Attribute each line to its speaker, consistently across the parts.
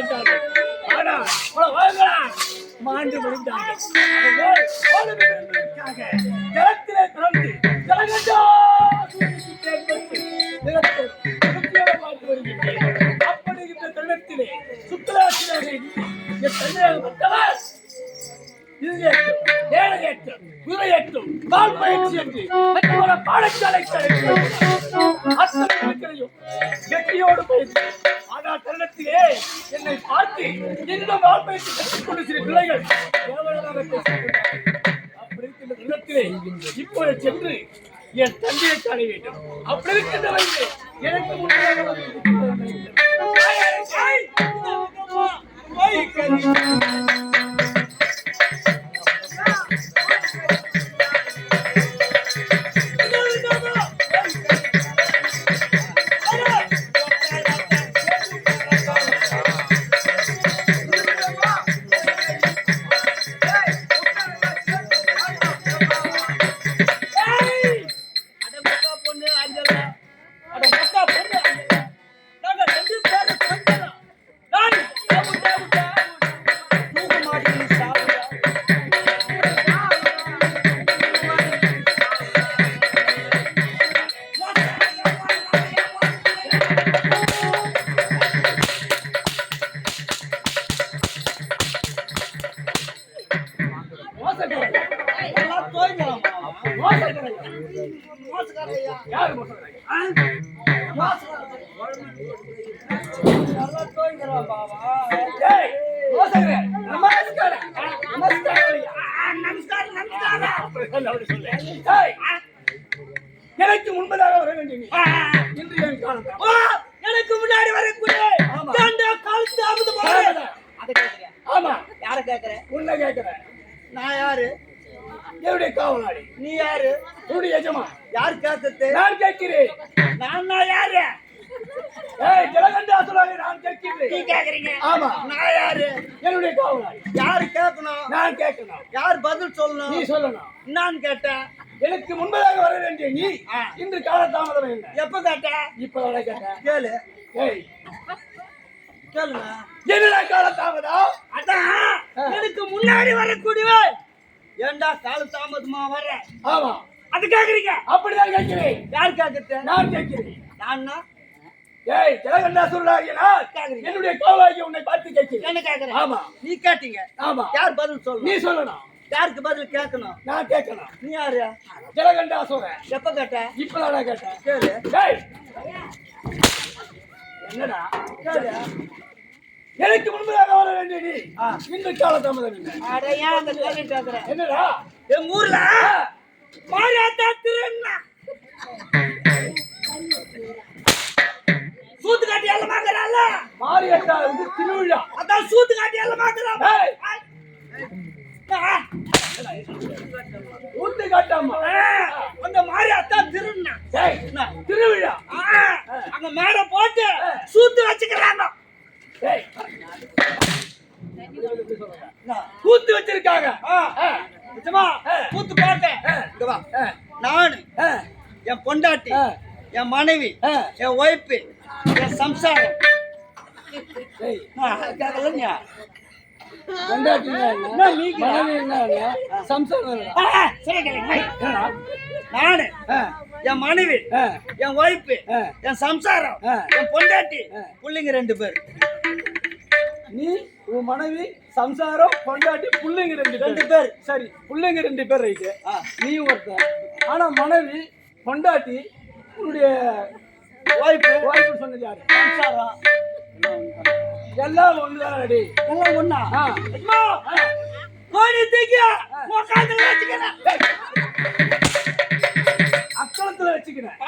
Speaker 1: மாட்டார்கள். ஆனால் மாண்டு முடிந்தார்கள். ஜலத்திலே பிறந்து பார்த்து வருகின்றேன். அப்படி இந்த தருணத்திலே சுற்றுலாசிரியர் குதிரையேற்றம் பால் பயிற்சி என்று பாடசாலை வெற்றியோடு பயிற்சி. ஆனால் தருணத்திலே என்னை பார்த்து இன்னும் பால் பயிற்சி கற்றுக் கொண்டு சில பிள்ளைகள் அப்படி இருக்கின்ற தருணத்திலே இப்போது சென்று என் தந்தையை காண வேண்டும். அப்படி இருக்கின்ற வயது எனக்கு முன்னாக எனக்கு முன்பதாக வர வேண்டும். இன்று என் காலம் எனக்கு முன்னாடி வரக்கூடிய ஆமா யார கேக்குற? உன்னை கேக்குற. நான் யாரு? என்னுடைய காவலாளி. நீ யாரு? உன்னுடைய எஜமா. யார் கேட்கறது? நான் கேட்கிறேன். நான் யாரு? ஏய் ஜலகண்டா சொல்றாங்க. நான் கேட்கிறேன். நீ கேக்குறீங்க? ஆமா. நான் யாரு? என்னுடைய காவலாளி. யார் கேட்கணும்? நான் கேட்கணும். யார் பதில் சொல்லணும்? நீ சொல்லணும். நான் கேட்டேன். எனக்கு முன்பதாக வர வேண்டிய நீ இன்று காலதாமதம் என்ன? எப்ப கேட்ட? இப்ப கேட்ட. கேளு. ஏய் கேளுங்க. என்னடா காலதாமதம்? அதான் எனக்கு முன்னாடி வரக்கூடியவே ஏண்டா காலதாமதமா வர? ஆமா அது கேக்குறீங்க. அப்படிதான் கேக்குறேன். யார் கேக்குறது? நான் கேக்குறேன். நான்னா? ஏய் ஜலகண்டா சொல்றாங்க. என்னுடைய காவலாளி உன்னை பார்த்து கேக்குறேன். என்ன கேக்குறேன்? ஆமா நீ கேட்டீங்க. ஆமா யார் பதில் சொல்லணும்? நீ சொல்லணும். யாருக்கு பதில் கேட்கணும்? நான் கேட்கணும். நீ யாரு? ஜலகண்டா சொல்றேன். எப்ப கேட்ட? இப்பதான் கேட்டேன். கேளு. டேய் என்னடா கேளு. எனக்கு முன்பதாக வர வேண்டிய நீ இந்த காலதாமதம் என்ன? அட ஏன் அந்த கேள்வி கேக்குற? என்னடா எங்க ஊர்ல மாரியாத்தா திருவிழா சூத்து காட்டி எல்லாம் மாக்கறால. மாரியாத்தா இது திருவிழா. அதான் சூத்து காட்டி எல்லாம் மாக்கறா. ஊத்து காட்டாமா அந்த மாரியாத்தா திருவிழா. திருவிழா அங்க மேட போட்டு சூத்து வச்சுக்கிறாங்க. கூத்து வச்சிருக்காங்க. கூத்து பாட்டேன். நானு என் பொண்டாட்டி என் மனைவி என் ஒய்ஃபு என் சம்சாரம். நானு என் மனைவி என் ஒய்ஃபு என் சம்சாரம் என் பொண்டாட்டி புள்ளைங்க 2 பேர். நீ உன் மனைவி சம்சாரம் பொண்டாட்டி புள்ளைங்க 2 பேர். சரி புள்ளைங்க 2 பேர் ரைட்டு. நீ ஒருத்தர். ஆனா மனைவி பொண்டாட்டி உன்னுடைய ஒய்ஃபு சொன்னது யாரு? சம்சாரம். எல்லாம் ஒண்ணுதான் ரெடி. எல்லாம் ஒண்ணா? கோழி தூக்கி வச்சுக்கிறேன். அக்கலத்துல வச்சுக்கிறேன்.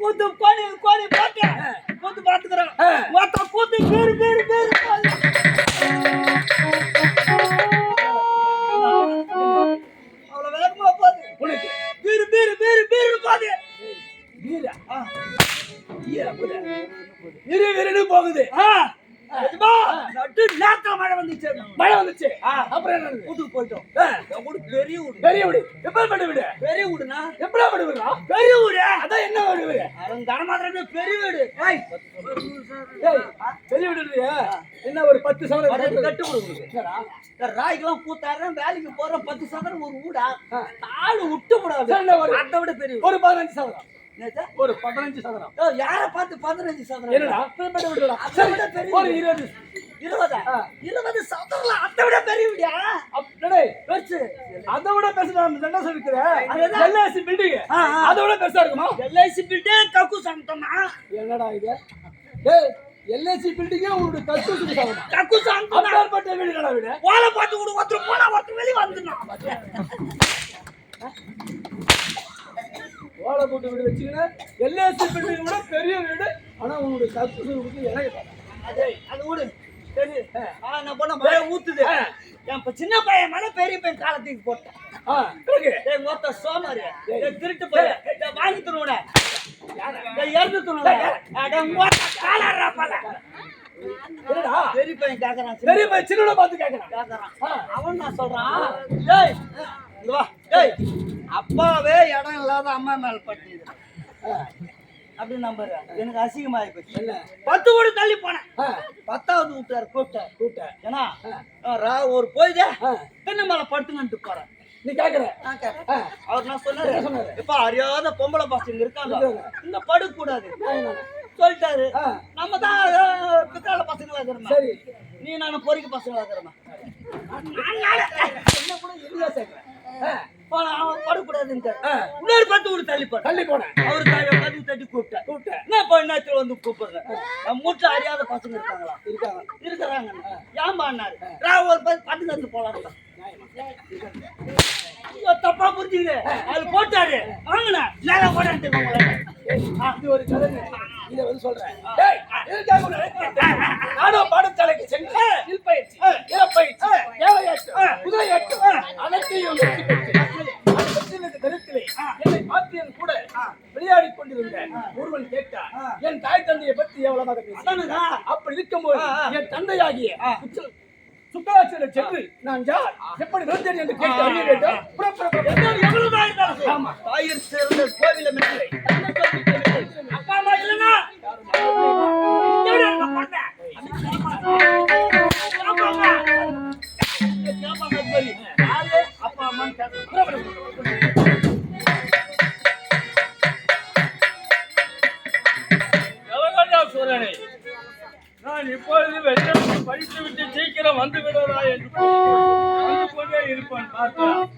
Speaker 1: கூத்து கோழி கோழி போட்டு கூத்து பாத்துக்கிறோம். மொத்த கூத்து பேரு பேரு பேரு அவ்வளவு வேகமா போகுது. உனக்கு பேரு பேரு பேரு பேரு போகுது. வீரா போகுது. மழை வந்துச்சு. மழை வந்துச்சு. அப்புறம் என்ன? வீட்டுக்கு போயிட்டோம். பெரிய வீடு. பெரிய வீடு. எப்ப பண்ண வீடு? பெரிய வீடுனா எப்படா பண்ண வீடு? பெரிய வீடு. அதான் என்ன வீடு? அவன் தரமாத்திரம் பெரிய வீடு. பெரிய
Speaker 2: வெளிய விடுறியா? என்ன ஒரு 10 சவரம்
Speaker 1: கட்டு கொடுக்குது. ராய்க்கெல்லாம் கூத்தாடுறேன், வேலைக்கு போறேன், 10 சவரம் ஒரு வீடா ஆளு விட்டு கூடாது. அதை விட பெரிய
Speaker 2: ஒரு 15 சவரம். ஒரு 15 சவரம்.
Speaker 1: யார பார்த்து 15 சவரம்?
Speaker 2: என்னடா
Speaker 1: அதை விட பெரிய
Speaker 2: ஒரு 20
Speaker 1: 20 சவரம் அதை விட பெரிய வீடியா?
Speaker 2: அப்படியே பெருசு. அதை விட பெருசு. நான் என்ன சொல்லிக்கிறேன், எல்ஐசி பில்டிங் அதை விட பெருசா இருக்குமா?
Speaker 1: எல்ஐசி பில்டிங் கக்கு சாந்தமா?
Speaker 2: என்னடா இது? டேய், எல்ஐசி பில்டிங்கே உங்களுடைய கக்கூசுக்கு சமமா?
Speaker 1: கக்கு சாந்தமா
Speaker 2: அப்பாற்பட்ட வீடு கடா வீடு.
Speaker 1: ஓலை பார்த்து கூட ஒருத்தர் போனா ஒருத்தர் வெளியே வந்துடணும்.
Speaker 2: ஓலை போட்டு வீடு வச்சுக்கின்னு எல்ஐசி பில்டிங் விட பெரிய வீடு. ஆனா உங்களுடைய கக்கூசுக்கு எனக்கு
Speaker 1: அது விடு சரி. நான் போன மழை ஊத்துது. என் சின்ன பையன் மேல பெரிய பையன் காலத்துக்கு போட்டேன். மொத்த சோமாரி திருட்டு போய் வாங்கி தருவன இறந்து தருவன காலாடுறா பல. பெரிய பையன் கேக்குறான்,
Speaker 2: பெரிய பையன் சின்ன பார்த்து கேக்குறான்.
Speaker 1: அவன் நான் சொல்றான், டேய் இங்க வா, டேய் அப்பாவே இடம் இல்லாத அம்மா மேல பட்டிது அப்படின்னு நம்புற. எனக்கு அசிங்கமாயி போச்சு. 10 வீடு தள்ளி போனேன். 10வது விட்டாரு கூப்பிட்டேன். ஏன்னா ஒரு போயிதே தென்னை மேல படுத்துங்கன்ட்டு போறேன்.
Speaker 2: நீ கேக்குற?
Speaker 1: அவர் நான் சொன்னாரு, இப்ப அறியாத பொம்பளை பசங்க இருக்காங்க, இந்த படுக்க கூடாது சொல்லிட்டாரு. நம்ம தான் பித்தாள பசங்களா இருக்கிறோம்.
Speaker 2: சரி,
Speaker 1: நீ நானும் பொறிக்க பசங்களா இருக்கிறோம். என்ன கூட எளியா சேர்க்கிறேன். அவன் படக்கூடாதுன்ட்டு இன்னொரு 10 வீடு தள்ளி போனேன். அவரு கதவு தட்டி கூப்பிட்டேன். என்ன பண்ணாச்சு வந்து கூப்பிடுறேன். நம்ம வீட்டுல அறியாத பசங்க இருக்காங்களா? இருக்கிறாங்க. ஏமாண்ணாரு ஒரு 10 கத்து போலாம். தப்பா புரிஞ்சுக்கிது. அது போட்டாரு வாங்கினா நேரா போடான்ட்டு
Speaker 2: ஒரு கதை இதை வந்து சொல்றேன். நானும் பாடசாலைக்கு சென்று பயிற்சி, இளப்பயிற்சி, வேலையாட்டு, குதிரையாட்டு அனைத்தையும் வெற்றி பெற்று கருத்திலே என்னை பார்த்து என் கூட விளையாடி கொண்டிருந்தேன். ஒருவன் கேட்டான், என் தாய் தந்தையை பற்றி எவ்வளவு பேச. அப்படி இருக்கும்போது என் தந்தையாகிய சுக்கராச்சாரியர் சென்று நான் யார், எப்படி விழுந்தேன் என்று கேட்டு அறிய வேண்டும்.
Speaker 1: எவ்வளவுதான் இருந்தாலும் ஆமா தாயிற் சேர்ந்த கோவில மெல்லை அப்பா அம்மா இல்லைன்னா அப்பா அம்மான்னு
Speaker 3: சூரனே, நான் இப்பொழுது வெள்ளம் படித்து விட்டு சீக்கிரம் வந்து விடுவதா என்று வந்து கொண்டே இருப்பேன். பார்க்கலாம்.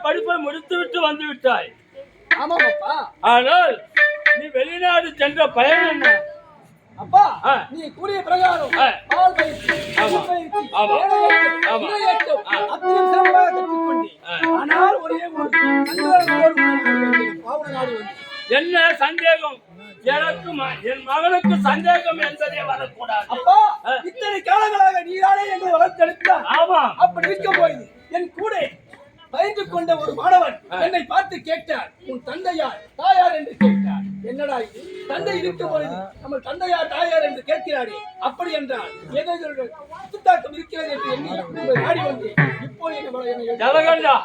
Speaker 3: படிப்பை முடித்துவிட்டு வந்து விட்டாய். ஆனால் நீ வெளிநாடு சென்ற பயன் என்ன?
Speaker 2: அப்பா, நீ கூறிய பிரகாரம் பால் பயிற்சி, அத்தனை சிறப்பாக கற்றுக்கொண்டேன். ஆனால் ஒரே
Speaker 3: என்ன சந்தேகம்? எனக்கும் என் மகனுக்கு சந்தேகம் என்பதே வரக்கூடாது.
Speaker 2: அப்பா, இத்தனை காலங்களாக நீரானே என்று வளர்த்தெடுத்தார்.
Speaker 3: ஆமா,
Speaker 2: அப்படி இருக்க போய் என் கூட பயந்து கொண்ட ஒரு மாணவன் என்னை பார்த்து கேட்டார், உன் தந்தையார் தாயார் என்று கேட்டார். என்னடா இது, தந்தை இருக்கும் பொழுது நம்ம தந்தையார் தாயார் என்று கேட்கிறாரே, அப்படி என்றால் ஏதோ சுத்தாக்கம் இருக்கிறது என்று எண்ணி நாடி வந்தேன். இப்போ
Speaker 3: ஜலகண்டா,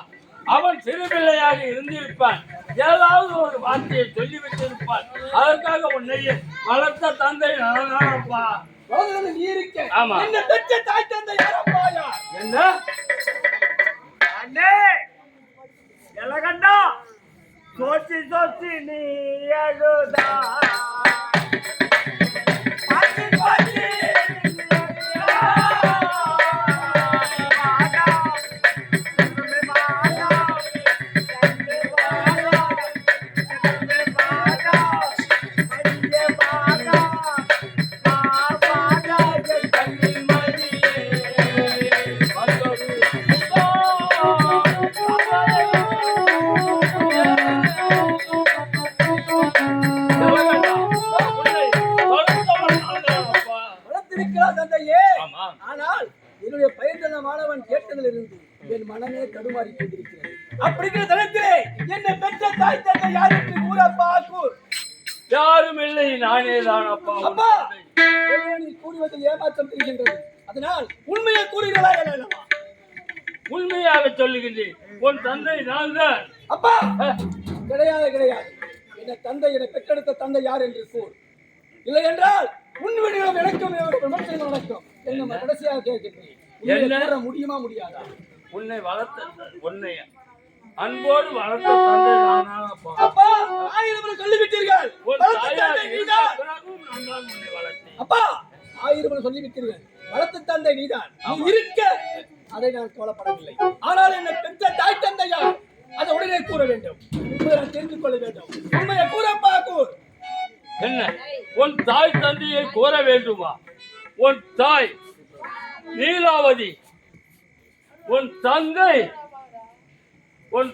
Speaker 3: அவன் சிறு பிள்ளையாக இருந்திருப்பான். ஏதாவது ஒரு வார்த்தையை சொல்லிவிட்டு இருப்பான். அதற்காக உன்னை வளர்த்த தந்தை நானப்பா.
Speaker 2: வலதுல நீ இருக்க.
Speaker 3: ஆமா.
Speaker 2: என்ன பெற்ற தாய் தந்தை யாரப்பா யார்?
Speaker 3: என்ன
Speaker 1: அண்ணே எலகண்டா சோச்சி சோச்சி நீ அழுதா பாச்சி பாச்சி
Speaker 2: வளர்த்திருக்கிறார் தந்தையே.
Speaker 3: ஆமா.
Speaker 2: ஆனால் என்னுடைய பயந்தன மாணவன் கேட்டதிலிருந்து என் மனமே தடுமாறி கொண்டிருக்கிறது. அப்படிங்கிற தளத்திலே என்னை பெற்ற தாய் தந்தை யார் என்று கூறப்பா கூர்.
Speaker 3: யாரும் இல்லை, நானே தான் அப்பா.
Speaker 2: அப்பா என்னை நீ கூறுவதில் ஏமாற்றம் தெரிகின்றது. அதனால் உண்மையை கூறுகிறதா என்னவா?
Speaker 3: உண்மையாக சொல்லுகின்றேன். உன் தந்தை நான் தான்.
Speaker 2: அப்பா கிடையாது கிடையாது. என்ன தந்தை என்னை பெற்றெடுத்த தந்தை யார் என்று கூர். இல்லை என்றால் உண்மையிலும் எனக்கும் விமர்சனம் நடக்கும். என்ன கடைசியாக கேட்கின்றேன்.
Speaker 3: என்ன?
Speaker 2: கூற முடியுமா முடியாதா?
Speaker 3: உன்னை உன்னை அன்போடு வளர்த்த தந்தை நான் அப்பா.
Speaker 2: அப்பா 1000 முறை சொல்லிவிட்டீர்கள்.
Speaker 3: உன்
Speaker 2: வளர்த்த
Speaker 3: தாயார்
Speaker 2: தந்தை நீதான்.
Speaker 3: பிறகும் நான் தான் உன்னை வளர்த்தேன்.
Speaker 2: அப்பா 1000 முறை சொல்லிவிட்டீர்கள். வளர்த்த தந்தை நீதான். நீ இருக்க அதை நான் கவலைப்படவில்லை. ஆனால் என்னை பெற்ற தாய் தந்தையா அதை உடனே கூற வேண்டும். உண்மையை நான் தெரிந்து கொள்ள வேண்டும். உண்மையை கூறப்பா கூர்.
Speaker 3: என்ன உன் தாய் தந்தையை கூற வேண்டுமா? உன் தாய் நீலாவதி. உன்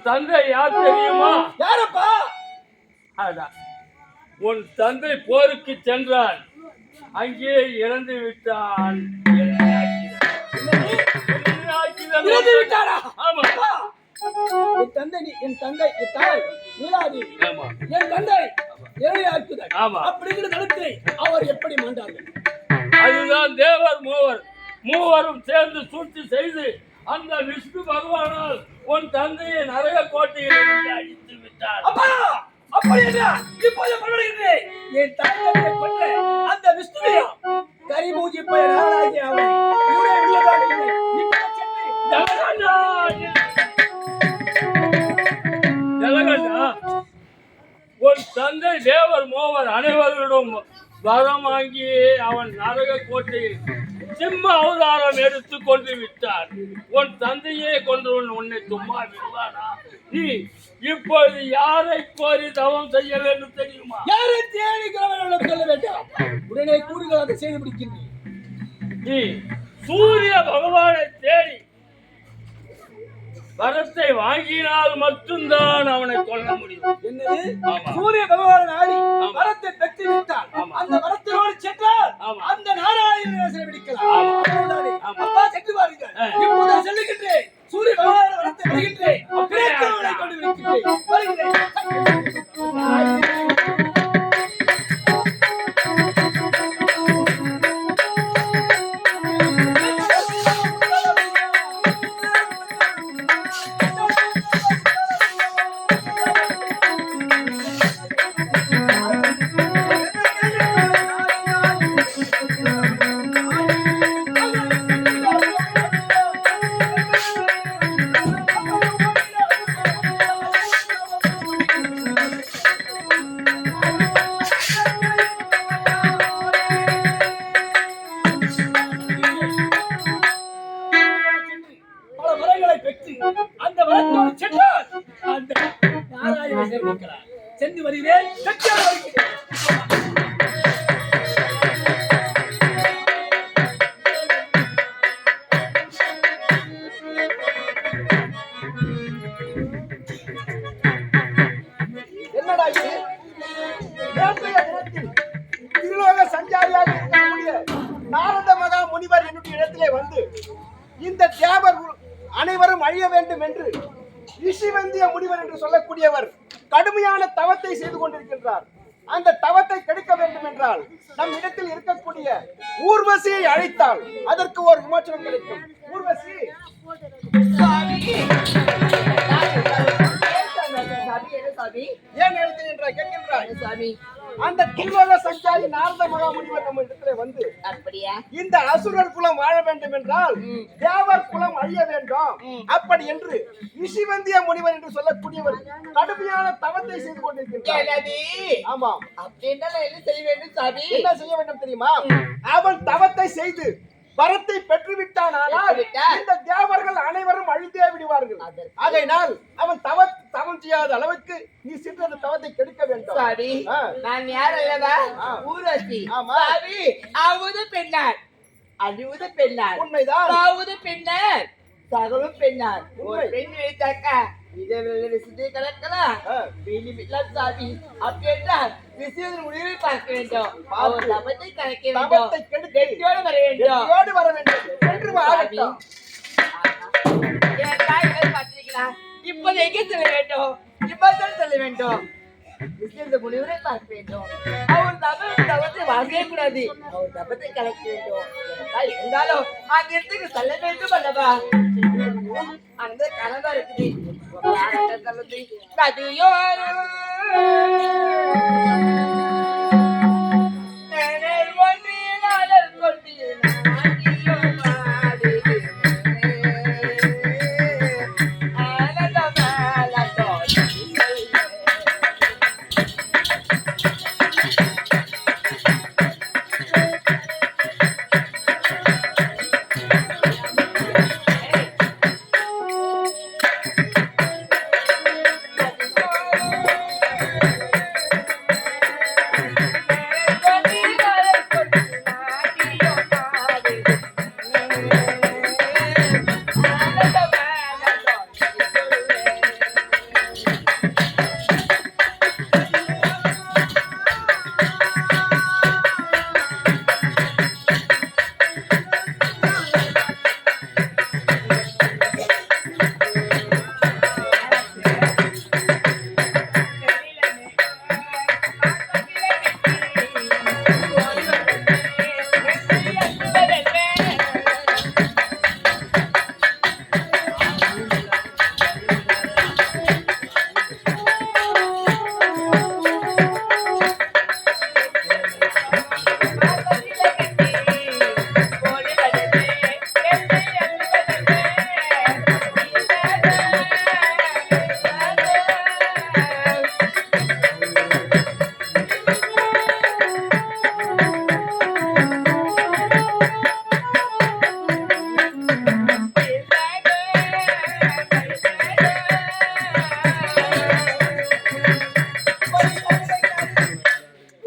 Speaker 3: தந்தை யார் தெரியுமா?
Speaker 2: யாரப்பா?
Speaker 3: அதான். உன் தந்தை போருக்கு சென்றான், அங்கே இறந்து விட்டான்.
Speaker 2: இறந்து விட்டாரா?
Speaker 3: ஆமா.
Speaker 2: அப்பா, என் தாய் நீலாதி
Speaker 3: ஆமா.
Speaker 2: என் தந்தை இறையாக்குதல்.
Speaker 3: ஆமா.
Speaker 2: அப்படிங்கிற தளத்தை அவர் எப்படி மாண்டார்கள்?
Speaker 3: அதுதான் தேவர் மூவரும் சேர்ந்து சூழ்ச்சி செய்து அந்த விஷ்ணு பகவானால் உன் தந்தையை நரக கோட்டையில் இருந்து அழித்து விட்டார்.
Speaker 2: அப்பா அப்படி என்ன இப்போது பண்ணுகிறேன்? என் தாயை கொன்ற அந்த விஷ்ணுவையா கரிமூஞ்சி பையன் நாளாகி அவரை இவரே விடுவதாக இல்லை. இப்போது சென்று
Speaker 3: ஜலகண்டா, உன் தந்தை தேவர் மூவர் அனைவரிடம் வரம் வாங்கியே அவன் நரக கோட்டையில் சிம்ம அவதாரம் எடுத்து கொண்டு விட்டார். உன் தந்தையே கொன்றவன் உன்னை சும்மா விடுவானா? நீ இப்பொழுது யாரை கோரி தவம் செய்ய வேண்டும் தெரியுமா?
Speaker 2: யாரை தேடிக்கிறவர்களிடம் சொல்ல வேண்டாம். உடனே கூறுகள் அதை செய்து முடிக்கின்றேன்.
Speaker 3: நீ சூரிய பகவானை தேடி வரத்தை வாங்கினால் மட்டும்தான் அவனை கொல்ல முடியும்.
Speaker 2: என்னது?
Speaker 3: ஆமா.
Speaker 2: சூரிய பகவான் ஆடி
Speaker 3: ஆமா.
Speaker 2: வரத்தை பெற்று விட்டால்
Speaker 3: ஆமா.
Speaker 2: அந்த வரத்தோடு சென்றால்
Speaker 3: ஆமா.
Speaker 2: அந்த நாராயணனை சிறைபிடிக்கலாம்.
Speaker 3: ஆமா.
Speaker 2: அவ்வளவுதானே?
Speaker 3: ஆமா.
Speaker 2: அப்பா சென்று பாருங்கள். இப்போது செல்லுகின்றேன். சூரிய பகவான் வரத்தை வருகின்றேன். பிறக்கவனை கொண்டு விடுகின்றேன். வருகிறேன். பல வரங்களை பெற்று அந்த வரத்தோடு சென்றால் அந்த நாராயணனை சிறைபிடிக்கலாம். சென்று வருகிறேன். சத்தியாக வருகிறேன். என்னடா இது? நேற்றைய தினத்தில் திருலோக சஞ்சாரியாக இருக்கக்கூடிய நாரத மகா முனிவர் என்னுடைய இடத்திலே வந்து இந்த தேவர் அனைவரும் அழிய வேண்டும் என்று ரிஷிவந்திய முனிவர் என்று சொல்லக்கூடியவர் கடுமையான தவத்தை செய்து கொண்டிருக்கின்றார். அந்த தவத்தை கெடுக்க வேண்டும் என்றால் நம் இடத்தில் இருக்கக்கூடிய ஊர்வசியை அழைத்தால் அதற்கு ஒரு விமோசனம் கிடைக்கும். ஊர்வசி
Speaker 4: சாமி
Speaker 1: ஏன் அழைத்தேன் என்றாய் கேட்கின்றாய்?
Speaker 4: சாமி
Speaker 2: அந்த திரிலோக சஞ்சாரி நாரத மகாமுனிவர் நம்ம இடத்துல வந்து
Speaker 4: அப்படியா?
Speaker 2: இந்த அசுரர் குலம் வாழ வேண்டும் என்றால் தேவர் குலம் அழிய வேண்டும். அப்படி என்று ரிஷிவந்திய முனிவர் என்று சொல்லக்கூடியவர் கடுமையான தவத்தை செய்து கொண்டிருக்கிறார்.
Speaker 4: என்னது?
Speaker 2: ஆமாம்.
Speaker 4: அப்படின்னா நான் என்ன செய்ய வேண்டும் சாமி?
Speaker 2: என்ன செய்ய வேண்டும் தெரியுமா? அவன் தவத்தை செய்து வரத்தை பெற்று விட்டானால் இந்த தேவர்கள் அனைவரும் அழிந்தே விடுவார்கள். ஆகையினால் அவன் தவம் செய்யாத அளவுக்கு நீ சென்று அந்த தவத்தை கெடுக்க வேண்டும்.
Speaker 4: சாமி, நான் யார் அல்லவா? ஊராட்சி. சாமி, ஆவது பெண்ணார், அழிவது பெண்ணார்.
Speaker 2: உண்மைதான்.
Speaker 4: ஆவது பெண்ணார், தகவலும் பெண்ணார். ஒரு
Speaker 2: உண்மை.
Speaker 4: பெண் வைத்தாக்கா இதை விசிட்டை கலக்கலாம். வெளி விடலாம் சாமி. அப்படி என்றால் விஷயத்தின் முடிவை பார்க்க வேண்டும். அவர் தவத்தை கலைக்க வேண்டும்.
Speaker 2: தவத்தை கெடுத்து
Speaker 4: வெற்றியோடு வர வேண்டும்.
Speaker 2: வெற்றியோடு வர வேண்டும் என்று ஆகட்டும்.
Speaker 4: என் தாய் வேறு பார்த்திருக்கிறா. இப்போது எங்கே செல்ல வேண்டும்? இப்போதான் செல்ல வேண்டும். விஷயத்தின் முடிவுரை பார்க்க வேண்டும். அவர் தவத்தை வாங்கவே கூடாது. அவர் தவத்தை கலைக்க வேண்டும். என் தாய் இருந்தாலும் அந்த இடத்துக்கு செல்ல வேண்டும் அல்லவா? அந்த கனவா இருக்குது. நதியோரம்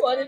Speaker 4: ஒரு